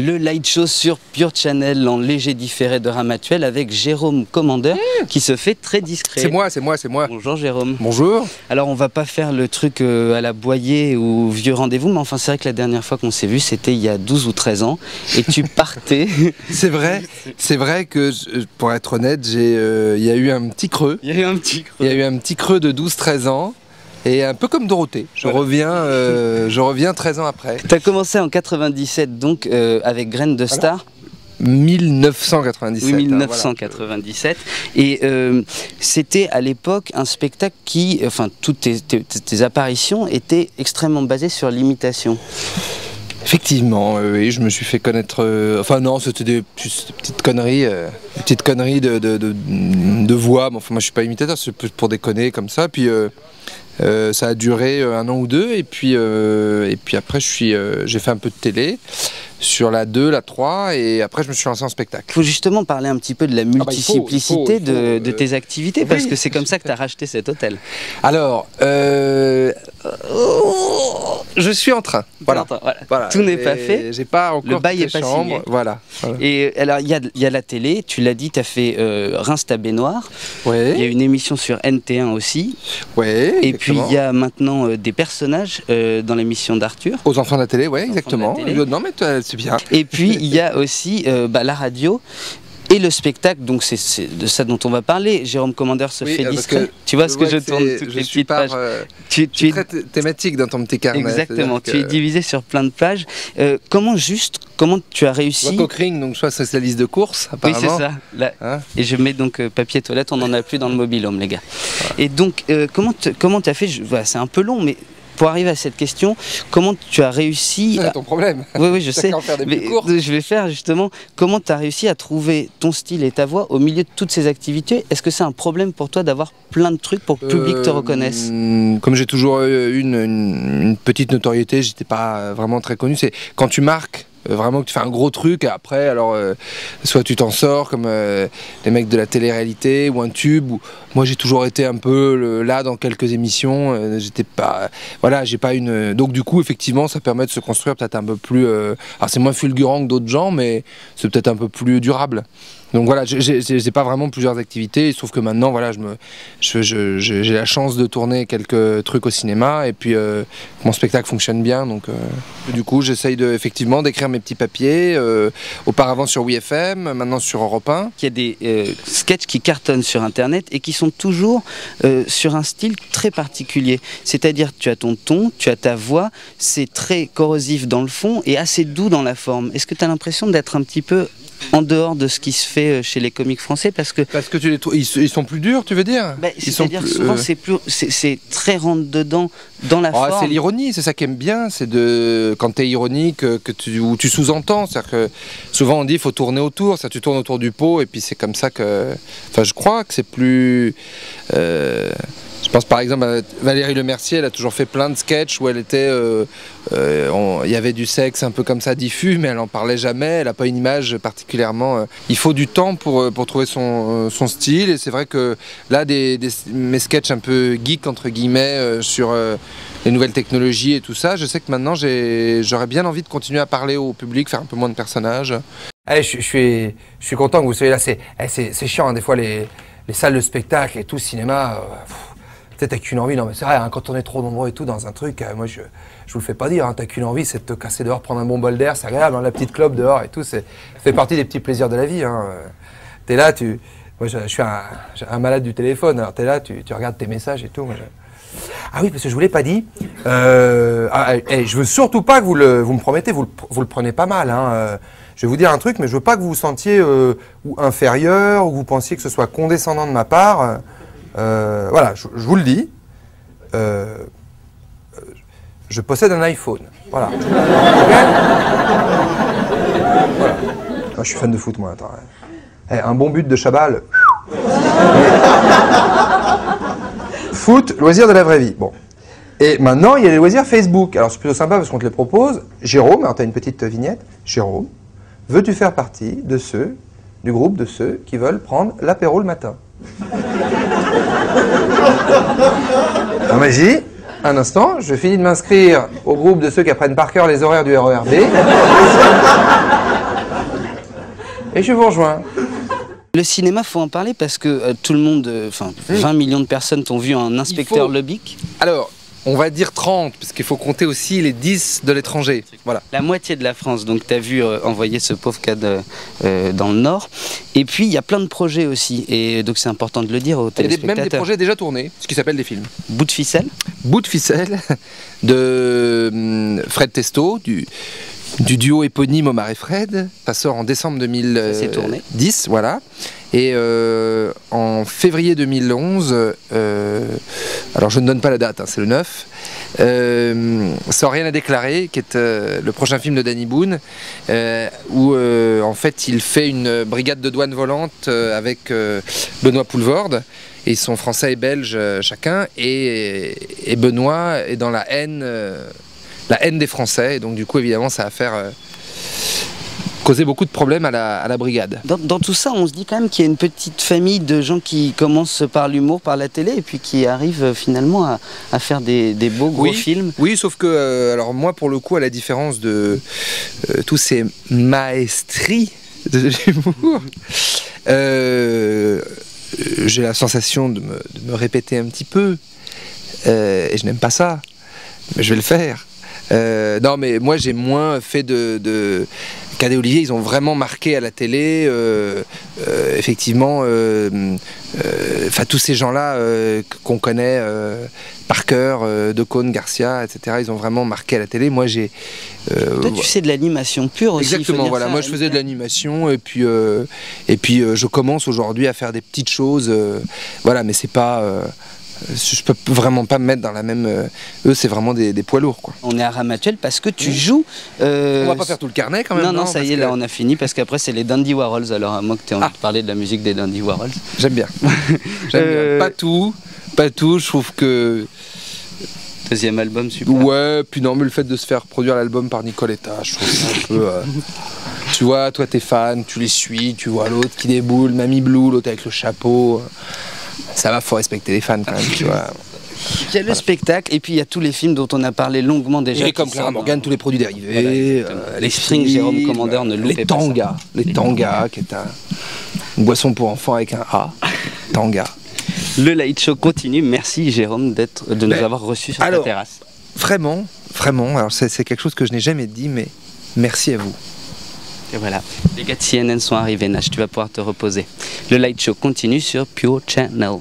Le light show sur Pure Channel en léger différé de Ramatuelle avec Jérôme Commander qui se fait très discret. C'est moi. Bonjour Jérôme. Bonjour. Alors on va pas faire le truc à la Boyer ou vieux rendez-vous, mais enfin c'est vrai que la dernière fois qu'on s'est vu c'était il y a 12 ou 13 ans et tu partais. C'est vrai que pour être honnête, il y a eu un petit creux. Il y a eu un petit creux de 12-13 ans. Et un peu comme Dorothée, je reviens 13 ans après. Tu as commencé en 97 donc avec Graines de Star. 1997. Oui, 1997. Voilà. Et c'était à l'époque un spectacle qui, enfin toutes tes apparitions étaient extrêmement basées sur l'imitation. Effectivement, oui, je me suis fait connaître. Enfin non, c'était des petites conneries, de voix. Mais enfin, moi, je suis pas imitateur, c'est pour déconner comme ça. Puis ça a duré 1 an ou 2, et puis après, j'ai fait un peu de télé sur la 2, la 3, et après je me suis lancé en spectacle. Il faut justement parler un petit peu de la multiplicité de tes activités, parce que c'est comme ça que tu as racheté cet hôtel. Alors, je suis en train. Voilà. Tout n'est pas fait. J'ai pas encore le bail n'est pas signé. Voilà. Et alors, il y a la télé, tu l'as dit, tu as fait Reims ta baignoire. Ouais. Il y a une émission sur NT1 aussi. Ouais, et puis il y a maintenant des personnages dans l'émission d'Arthur. Aux enfants de la télé, ouais, exactement. Non, mais c'est bien. Et puis il y a aussi la radio. Et le spectacle, donc c'est de ça dont on va parler. Jérôme Commander se fait discret. Tu vois ce que je tourne toutes les petites pages. Tu es très thématique dans ton petit carnet. Exactement, tu es divisé sur plein de pages. Comment tu as réussi... Cochrane, donc soit c'est la liste de courses, apparemment. Oui, c'est ça. Là. Hein, et je mets donc papier toilette, on n'en a plus dans le mobil-home, les gars. Voilà. Et donc, comment tu as fait voilà, c'est un peu long, mais... Pour arriver à cette question, comment tu as réussi... C'est ton problème. Oui, je sais. Mais je vais faire justement, comment tu as réussi à trouver ton style et ta voix au milieu de toutes ces activités? Est-ce que c'est un problème pour toi d'avoir plein de trucs pour que le public te reconnaisse? Comme j'ai toujours eu une petite notoriété, j'étais pas vraiment très connu. C'est quand tu marques, vraiment que tu fais un gros truc, et après, alors, soit tu t'en sors comme les mecs de la télé-réalité ou un tube. Moi, j'ai toujours été un peu là dans quelques émissions. J'étais pas, voilà, j'ai pas une. Donc du coup, effectivement, ça permet de se construire peut-être un peu plus. Alors c'est moins fulgurant que d'autres gens, mais c'est peut-être un peu plus durable. Donc voilà, j'ai pas vraiment plusieurs activités. Il se trouve que maintenant, voilà, j'ai la chance de tourner quelques trucs au cinéma, et puis mon spectacle fonctionne bien. Donc du coup, j'essaye effectivement d'écrire mes petits papiers. Auparavant sur WeFM, maintenant sur Europe 1. Il y a des sketchs qui cartonnent sur Internet et qui sont toujours sur un style très particulier. C'est-à-dire, tu as ton ton, tu as ta voix, c'est très corrosif dans le fond et assez doux dans la forme. Est-ce que tu as l'impression d'être un petit peu en dehors de ce qui se fait chez les comiques français, parce que ils sont plus durs, tu veux dire? C'est-à-dire souvent c'est très rentre dedans dans la forme. C'est l'ironie, c'est ça qui aime bien, c'est quand tu es ironique ou tu sous-entends, c'est-à-dire que souvent on dit il faut tourner autour, ça tu tournes autour du pot et puis c'est comme ça que, enfin je crois que c'est plus. Je pense par exemple à Valérie Lemercier, elle a toujours fait plein de sketchs où elle était, il y avait du sexe un peu comme ça diffus, mais elle n'en parlait jamais, elle n'a pas une image particulièrement. Il faut du temps pour trouver son style, et c'est vrai que là, mes sketchs un peu geek entre guillemets sur les nouvelles technologies et tout ça, je sais que maintenant j'aurais bien envie de continuer à parler au public, faire un peu moins de personnages. Allez, je suis content que vous soyez là, c'est chiant hein, des fois les salles de spectacle et tout, le cinéma. T'as qu'une envie, non mais c'est vrai, hein, quand on est trop nombreux et tout dans un truc, moi je vous le fais pas dire, hein, t'as qu'une envie, c'est de te casser dehors, prendre un bon bol d'air, c'est agréable, hein, la petite clope dehors et tout, ça fait partie des petits plaisirs de la vie. Hein. T'es là, moi je suis un malade du téléphone, alors t'es là, tu regardes tes messages et tout. Ah oui, parce que je vous l'ai pas dit, je veux surtout pas que vous me promettez, vous le prenez pas mal. Hein, je vais vous dire un truc, mais je veux pas que vous vous sentiez ou inférieur, ou que vous pensiez que ce soit condescendant de ma part. Voilà, je vous le dis, je possède un iPhone, voilà. Okay, voilà. Moi, je suis fan de foot, moi, attends. Un bon but de Chabal. Foot, loisir de la vraie vie, bon. Et maintenant, il y a les loisirs Facebook, alors c'est plutôt sympa parce qu'on te les propose. Jérôme, alors tu as une petite vignette. Jérôme, veux-tu faire partie du groupe de ceux qui veulent prendre l'apéro le matin? En magie, un instant, je finis de m'inscrire au groupe de ceux qui apprennent par cœur les horaires du RERB. Et je vous rejoins. Le cinéma, faut en parler parce que tout le monde, 20 millions de personnes t'ont vu en inspecteur Lebic. Alors, on va dire 30, parce qu'il faut compter aussi les 10 de l'étranger. Voilà. La moitié de la France, donc tu as vu envoyer ce pauvre cas dans le Nord. Et puis il y a plein de projets aussi, et donc c'est important de le dire aux téléspectateurs. Même des projets déjà tournés, ce qui s'appelle des films. Bout de ficelle. Bout de ficelle de Fred Testo, du duo éponyme Omar et Fred. Ça sort en décembre 2010, voilà. Et en février 2011, alors je ne donne pas la date, hein, c'est le 9, Sans rien à déclarer, qui est le prochain film de Danny Boone, où en fait il fait une brigade de douane volante avec Benoît Poulvorde. Et ils sont français et belges chacun, et Benoît est dans la haine des Français, et donc du coup évidemment ça va faire causer beaucoup de problèmes à la brigade. Dans tout ça, on se dit quand même qu'il y a une petite famille de gens qui commencent par l'humour, par la télé, et puis qui arrivent finalement à faire des beaux gros films. Oui, sauf que, alors moi pour le coup, à la différence de tous ces maestries de l'humour, j'ai la sensation de me répéter un petit peu, et je n'aime pas ça, mais je vais le faire. Non, mais moi j'ai moins fait de Cadet Olivier, ils ont vraiment marqué à la télé, effectivement, tous ces gens-là qu'on connaît par cœur, Decaune, Garcia, etc., ils ont vraiment marqué à la télé. Moi j'ai... Toi tu fais de l'animation pure aussi. Exactement, voilà, moi je faisais de l'animation, et puis je commence aujourd'hui à faire des petites choses, voilà, mais c'est pas... je peux vraiment pas me mettre dans la même... eux, c'est vraiment des poids lourds, quoi. On est à Ramatuelle parce que tu joues... On va pas faire tout le carnet, quand même. Non, ça y est, là, on a fini, parce qu'après, c'est les Dandy Warhols. Alors, à moi que tu aies envie de parler de la musique des Dandy Warhols. J'aime bien. J'aime bien. Pas tout, je trouve que... Deuxième album, super. Ouais, puis non, mais le fait de se faire produire l'album par Nicoletta, je trouve ça un peu... Tu vois, toi, t'es fan, tu les suis, tu vois l'autre qui déboule, Mamie Blue, l'autre avec le chapeau... Ça va, faut respecter les fans quand même, tu vois. Il y a le spectacle, et puis il y a tous les films dont on a parlé longuement déjà. Et comme Clara Morgan, tous les produits dérivés, les Springs, Jérôme Commandeur ne loupez pas ça. Les tangas, qui est une boisson pour enfants avec un A. Tanga. Le Light Show continue. Merci Jérôme de nous avoir reçus sur ta terrasse. Vraiment, alors c'est quelque chose que je n'ai jamais dit, mais merci à vous. Et voilà, les gars de CNN sont arrivés, Nash, tu vas pouvoir te reposer. Le Light Show continue sur Pure Channel.